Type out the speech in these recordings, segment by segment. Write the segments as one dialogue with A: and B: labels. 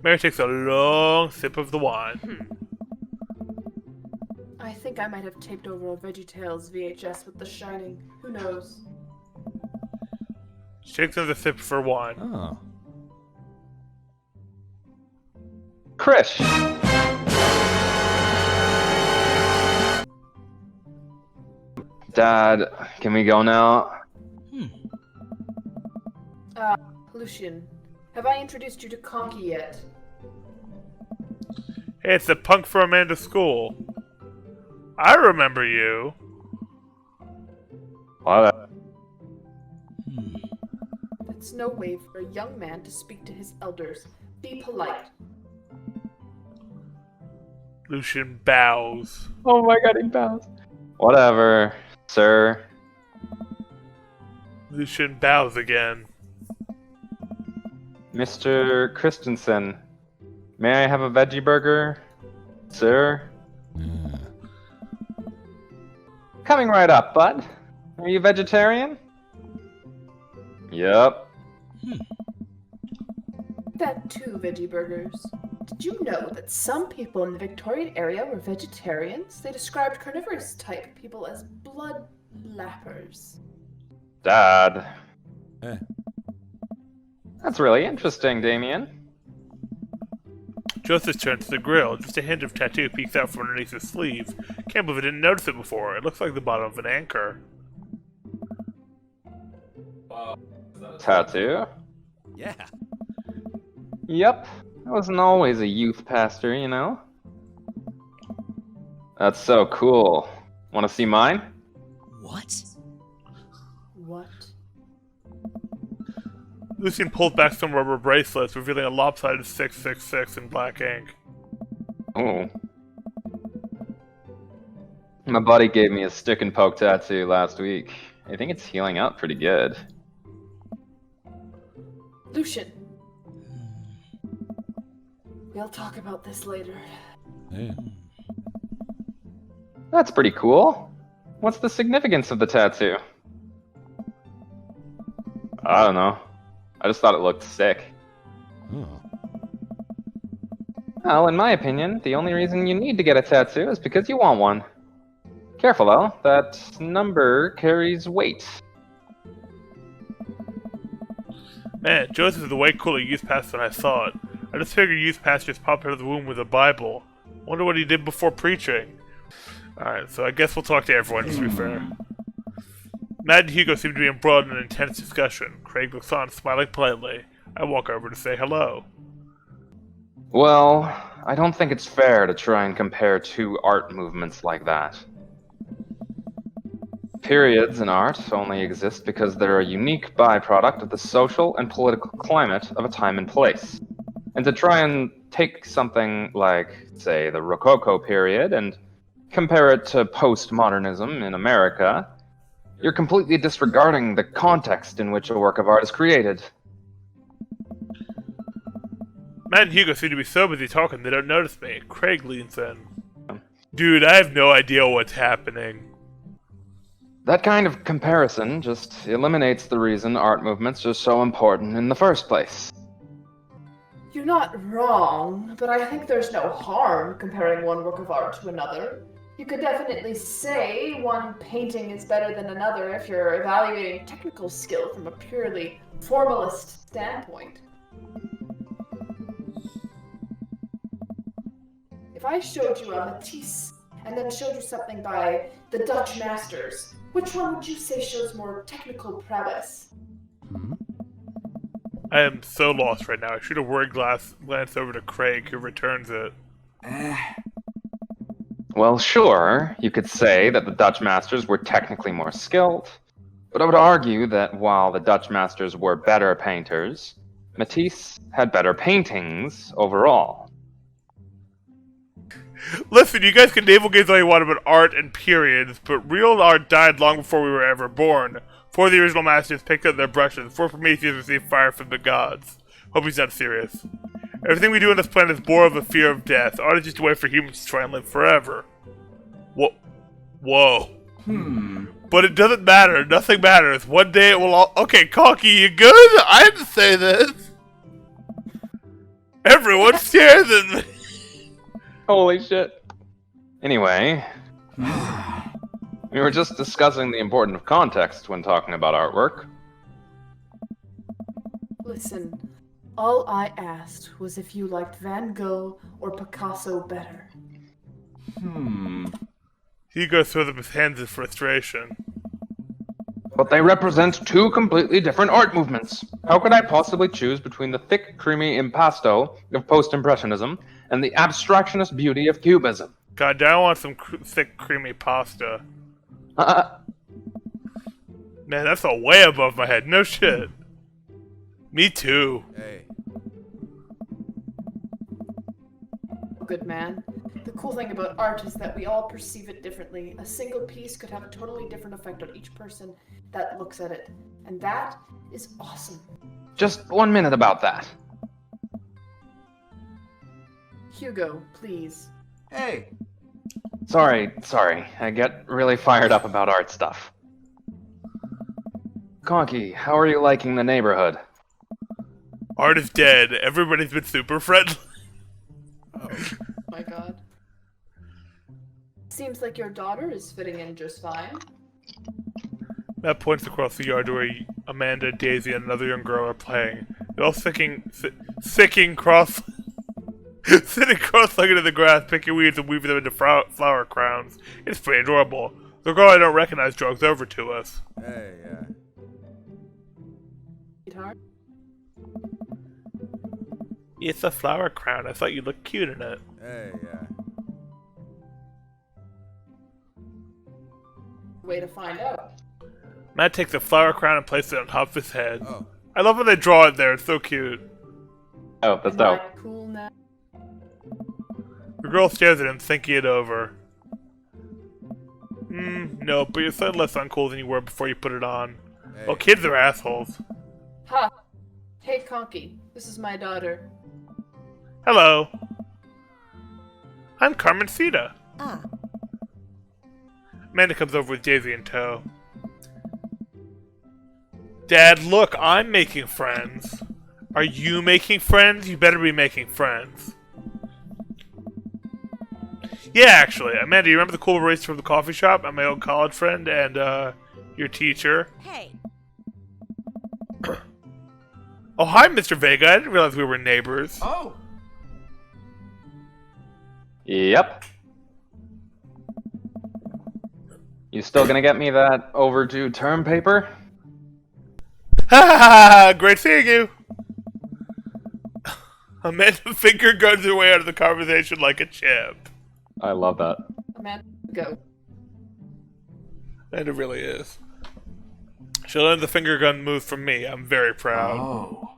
A: Mary takes a long sip of the wine.
B: I think I might have taped over a VeggieTales VHS with The Shining. Who knows?
A: She takes another sip of her wine.
C: Oh.
D: Krish! Dad, can we go now?
B: Lucian, have I introduced you to Conky yet?
A: Hey, it's the punk from Amanda's school. I remember you.
D: What?
B: It's no way for a young man to speak to his elders. Be polite.
A: Lucian bows.
D: Oh my god, he bounced. Whatever, sir.
A: Lucian bows again.
D: Mr. Christensen, may I have a veggie burger, sir? Coming right up, bud. Are you vegetarian? Yep.
B: That two veggie burgers. Did you know that some people in the Victorian area were vegetarians? They described carnivorous type people as blood lappers.
D: Dad.
C: Eh.
D: That's really interesting, Damien.
A: Joseph turns to the grill. Just a hint of tattoo peeks out from underneath his sleeve. Can't believe I didn't notice it before. It looks like the bottom of an anchor.
D: Tattoo?
C: Yeah.
D: Yep. I wasn't always a youth pastor, you know? That's so cool. Want to see mine?
C: What?
B: What?
A: Lucian pulls back some rubber bracelets, revealing a lopsided 666 in black ink.
D: Oh. My buddy gave me a stick and poke tattoo last week. I think it's healing up pretty good.
B: Lucian. We'll talk about this later.
C: Yeah.
D: That's pretty cool. What's the significance of the tattoo? I don't know. I just thought it looked sick.
C: Oh.
D: Well, in my opinion, the only reason you need to get a tattoo is because you want one. Careful though, that number carries weight.
A: Man, Joseph is a way cooler youth pastor than I thought. I just figured youth pastors popped out of the womb with a Bible. Wonder what he did before preaching. Alright, so I guess we'll talk to everyone, just to be fair. Matt and Hugo seem to be embroiled in an intense discussion. Craig looks on, smiling politely. I walk over to say hello.
D: Well, I don't think it's fair to try and compare two art movements like that. Periods in art only exist because they're a unique byproduct of the social and political climate of a time and place. And to try and take something like, say, the Rococo period and compare it to postmodernism in America, you're completely disregarding the context in which a work of art is created.
A: Matt and Hugo seem to be so busy talking they don't notice me. Craig leans in. Dude, I have no idea what's happening.
D: That kind of comparison just eliminates the reason art movements are so important in the first place.
B: You're not wrong, but I think there's no harm comparing one work of art to another. You could definitely say one painting is better than another if you're evaluating technical skill from a purely formalist standpoint. If I showed you a Matisse and then showed you something by the Dutch masters, which one would you say shows more technical prowess?
A: I am so lost right now. I shoot a word glance over to Craig, who returns it.
D: Well, sure, you could say that the Dutch masters were technically more skilled, but I would argue that while the Dutch masters were better painters, Matisse had better paintings overall.
A: Listen, you guys can navel gaze all you want about art and periods, but real art died long before we were ever born. Before the original masters picked up their brushes, before Prometheus received fire from the gods. Hope he's not serious. Everything we do on this planet is born of the fear of death. Art is just a way for humans to try and live forever. Whoa. But it doesn't matter. Nothing matters. One day it will all... Okay, Conky, you good? I didn't say this. Everyone stares at me!
D: Holy shit. Anyway, we were just discussing the importance of context when talking about artwork.
B: Listen, all I asked was if you liked Van Gogh or Picasso better.
A: Hugo throws up his hands in frustration.
D: But they represent two completely different art movements. How could I possibly choose between the thick, creamy impasto of post-impressionism and the abstractionist beauty of cubism?
A: God, I want some thick, creamy pasta. Man, that's a way above my head. No shit. Me too.
C: Hey.
B: Good man. The cool thing about art is that we all perceive it differently. A single piece could have a totally different effect on each person that looks at it. And that is awesome.
D: Just 1 minute about that.
B: Hugo, please.
C: Hey.
D: Sorry. I get really fired up about art stuff. Conky, how are you liking the neighborhood?
A: Art is dead. Everybody's been super friendly.
B: Oh my god. Seems like your daughter is fitting in just fine.
A: Matt points across the yard where Amanda, Daisy, and another young girl are playing. They're all sitting cross-legged in the grass, picking weeds and weaving them into flower crowns. It's pretty adorable. The girl I don't recognize jogs over to us.
C: Hey,
B: Sweetheart?
A: It's a flower crown. I thought you looked cute in it.
C: Hey,
B: Way to find out.
A: Matt takes a flower crown and places it on top of his head.
C: Oh.
A: I love when they draw it there. It's so cute.
D: Oh, that's
B: Am
D: dope.
B: I cool now?
A: The girl stares at him, thinking it over. No, but you're slightly less uncool than you were before you put it on.
C: Hey.
A: Well, kids are assholes.
B: Ha! Hey, Conky. This is my daughter.
A: Hello. I'm Carmencita.
E: Ah.
A: Amanda comes over with Daisy in tow. Dad, look, I'm making friends. Are you making friends? You better be making friends. Yeah, actually. Amanda, you remember the cool race from the coffee shop? I'm my old college friend and, your teacher.
E: Hey.
A: Oh, hi, Mr. Vega. I didn't realize we were neighbors.
C: Oh.
D: Yep. You still gonna get me that overdue term paper?
A: Ha ha ha! Great seeing you! Amanda finger guns her way out of the conversation like a champ.
D: I love that.
B: Amanda, go.
A: And it really is. She learned the finger gun move from me. I'm very proud.
C: Oh.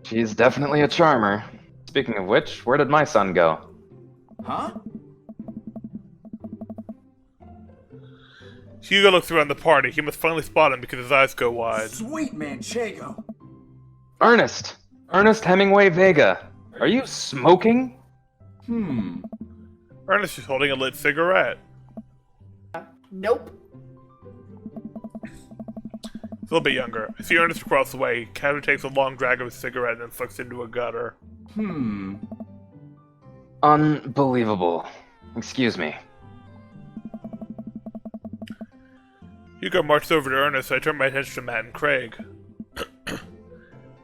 D: She's definitely a charmer. Speaking of which, where did my son go?
C: Huh?
A: Hugo looks around the party. He must finally spot him because his eyes go wide.
C: Sweet Manchego.
D: Ernest! Ernest Hemingway Vega. Are you smoking?
A: Ernest is holding a lit cigarette.
B: Nope.
A: He's a little bit younger. I see Ernest across the way. He kind of takes a long drag of his cigarette and then flicks into a gutter.
D: Unbelievable. Excuse me.
A: Hugo marches over to Ernest, so I turn my attention to Matt and Craig.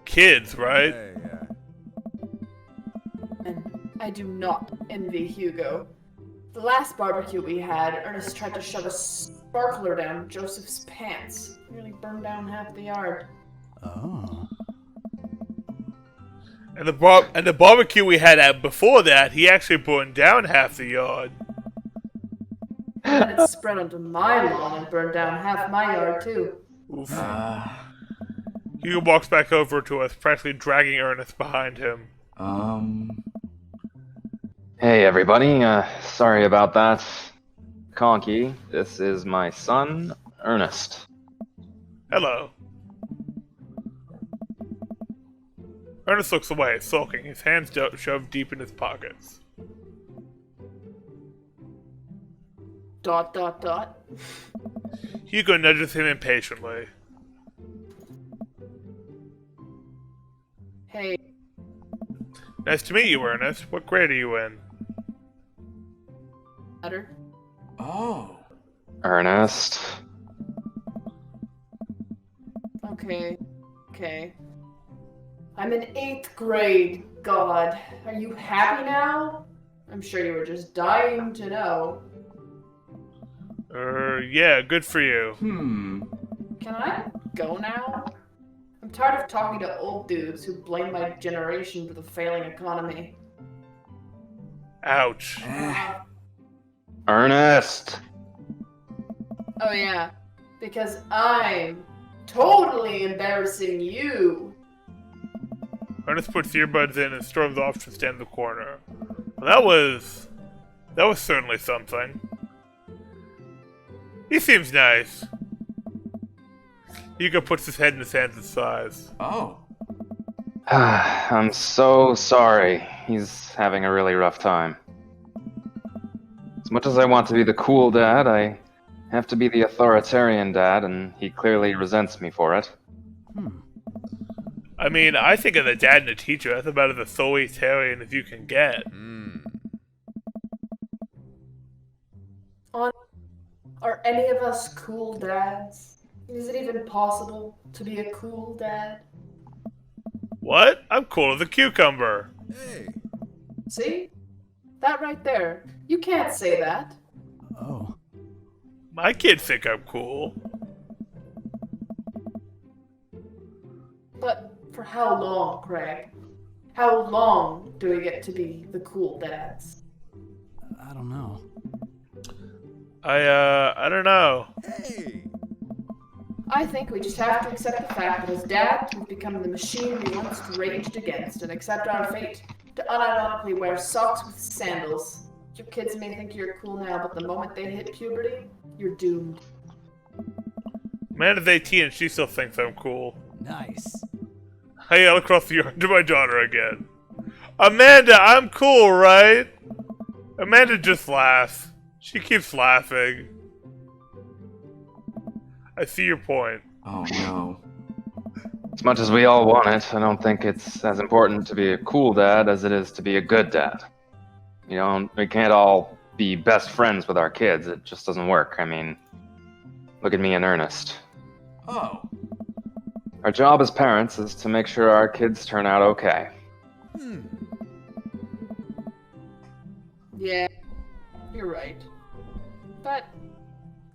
A: Kids, right?
C: Hey,
B: And I do not envy Hugo. The last barbecue we had, Ernest tried to shove a sparkler down Joseph's pants. Nearly burned down half the yard.
C: Oh.
A: And the barbecue we had before that, he actually burned down half the yard.
B: And it spread onto my lawn and burned down half my yard, too.
A: Oof. Hugo walks back over to us, practically dragging Ernest behind him.
D: Hey everybody, sorry about that. Conky, this is my son, Ernest.
A: Hello. Ernest looks away, sulking, his hands shoved deep in his pockets. ... Hugo nudges him impatiently.
B: Hey,
A: Nice to meet you, Ernest. What grade are you in?
B: Better.
C: Oh.
D: Ernest.
B: Okay. Okay. I'm in 8th grade. God. Are you happy now? I'm sure you were just dying to know.
A: Yeah, good for you.
B: Can I go now? I'm tired of talking to old dudes who blame my generation for the failing economy.
A: Ouch.
D: Ernest!
B: Oh yeah, because I'm totally embarrassing you.
A: Ernest puts earbuds in and storms off to stand in the corner. Well, that was certainly something. He seems nice. Hugo puts his head in his hands and sighs.
C: Oh.
D: I'm so sorry. He's having a really rough time. As much as I want to be the cool dad, I have to be the authoritarian dad, and he clearly resents me for it.
A: I mean, I think of the dad and the teacher. That's about as authoritarian as you can get.
B: Are any of us cool dads? Is it even possible to be a cool dad?
A: What? I'm cool as a cucumber.
B: See? That right there. You can't say that.
C: Oh.
A: My kids think I'm cool.
B: But for how long, Craig? How long do we get to be the cool dads?
C: I don't know.
A: I don't know.
B: I think we just have to accept the fact that as dads, we've become the machine we once raged against and accept our fate to unironically wear socks with sandals. Your kids may think you're cool now, but the moment they hit puberty, you're doomed.
A: Amanda's 18 and she still thinks I'm cool.
C: Nice.
A: I yell across the yard to my daughter again. Amanda, I'm cool, right? Amanda just laughs. She keeps laughing. I see your point.
C: Oh no.
D: As much as we all want it, I don't think it's as important to be a cool dad as it is to be a good dad. You know, we can't all be best friends with our kids. It just doesn't work. I mean, look at me and Ernest.
C: Oh.
D: Our job as parents is to make sure our kids turn out okay.
B: Yeah, you're right. But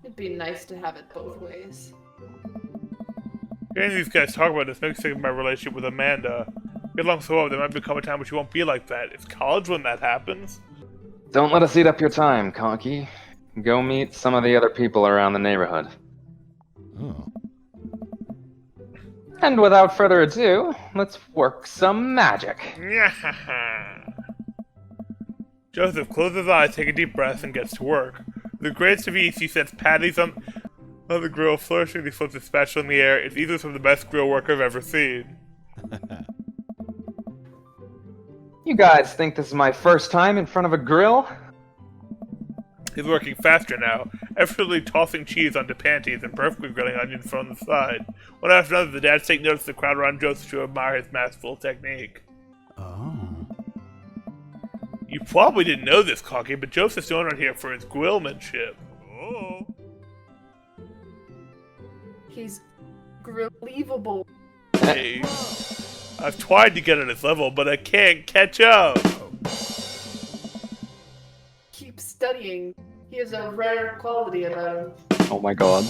B: it'd be nice to have it both ways.
A: Hearing these guys talk about this makes me think of my relationship with Amanda. Get along so well, there might become a time when she won't be like that. It's college when that happens.
D: Don't let us eat up your time, Conky. Go meet some of the other people around the neighborhood.
C: Oh.
D: And without further ado, let's work some magic.
A: Joseph closes his eyes, takes a deep breath, and gets to work. With the greatest of ease, he sets patties on the grill, flourishing, he flips his spatula in the air. It's easily some of the best grill work I've ever seen.
D: You guys think this is my first time in front of a grill?
A: He's working faster now, effortlessly tossing cheese onto panties and perfectly grilling onions from the side. One after another, the dads take notice of the crowd around Joseph to admire his masterful technique.
C: Oh.
A: You probably didn't know this, Conky, but Joseph's known around here for his grillmanship. Oh.
B: He's grillevable.
A: Hey. I've tried to get at his level, but I can't catch up.
B: Keep studying. He has a rare quality about him.
D: Oh my god.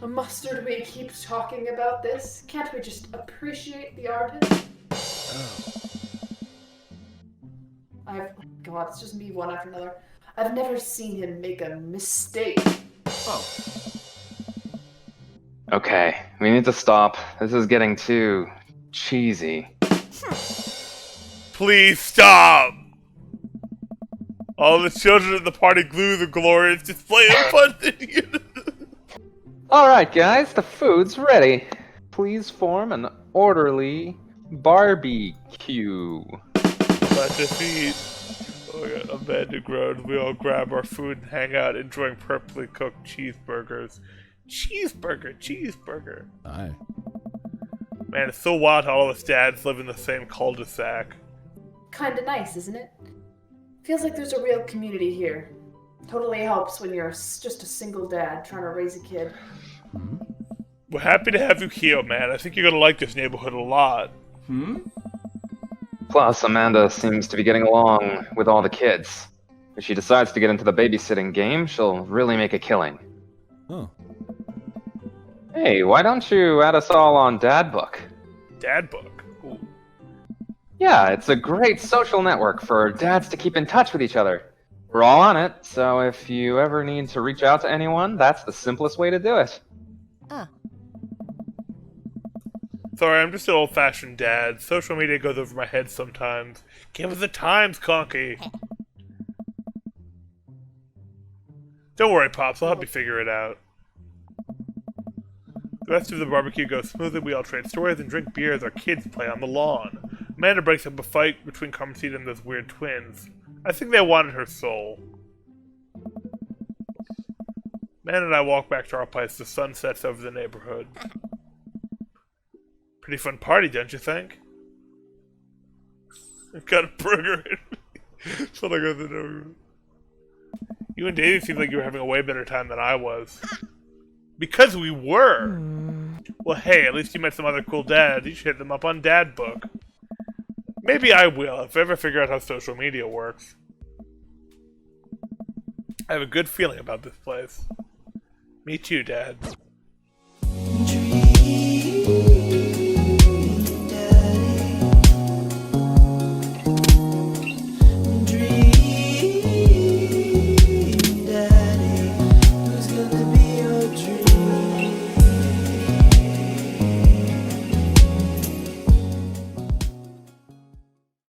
B: Mustard, we keep talking about this. Can't we just appreciate the artist? God, it's just me one after another. I've never seen him make a mistake.
C: Oh.
D: Okay, we need to stop. This is getting too cheesy.
A: Please stop! All the children at the party glue the glorious display of fun.
D: Alright guys, the food's ready. Please form an orderly barbecue.
A: Let us eat. Oh my god, Amanda groaned. We all grab our food and hang out, enjoying perfectly cooked cheeseburgers. Cheeseburger.
C: Aye.
A: Man, it's so wild how all of us dads live in the same cul-de-sac.
B: Kinda nice, isn't it? Feels like there's a real community here. Totally helps when you're just a single dad trying to raise a kid.
A: We're happy to have you here, man. I think you're gonna like this neighborhood a lot.
D: Plus, Amanda seems to be getting along with all the kids. If she decides to get into the babysitting game, she'll really make a killing.
C: Oh.
D: Hey, why don't you add us all on Dad Book?
A: Dad book. Ooh.
D: Yeah, it's a great social network for dads to keep in touch with each other. We're all on it, so if you ever need to reach out to anyone, that's the simplest way to do it.
A: Sorry, I'm just an old-fashioned dad. Social media goes over my head sometimes. Give us the times, Conky. Don't worry, Pops. I'll help you figure it out. The rest of the barbecue goes smoothly. We all trade stories and drink beer as our kids play on the lawn. Amanda breaks up a fight between Carmencita and those weird twins. I think they wanted her soul. Man and I walk back to our place. The sun sets over the neighborhood. Pretty fun party, don't you think? I've got a burger in me. So I go to the neighborhood. You and Davey seem like you were having a way better time than I was. Because we were! Well, hey, at least you met some other cool dads. You should hit them up on Dad Book. Maybe I will, if I ever figure out how social media works. I have a good feeling about this place. Me too, Dad.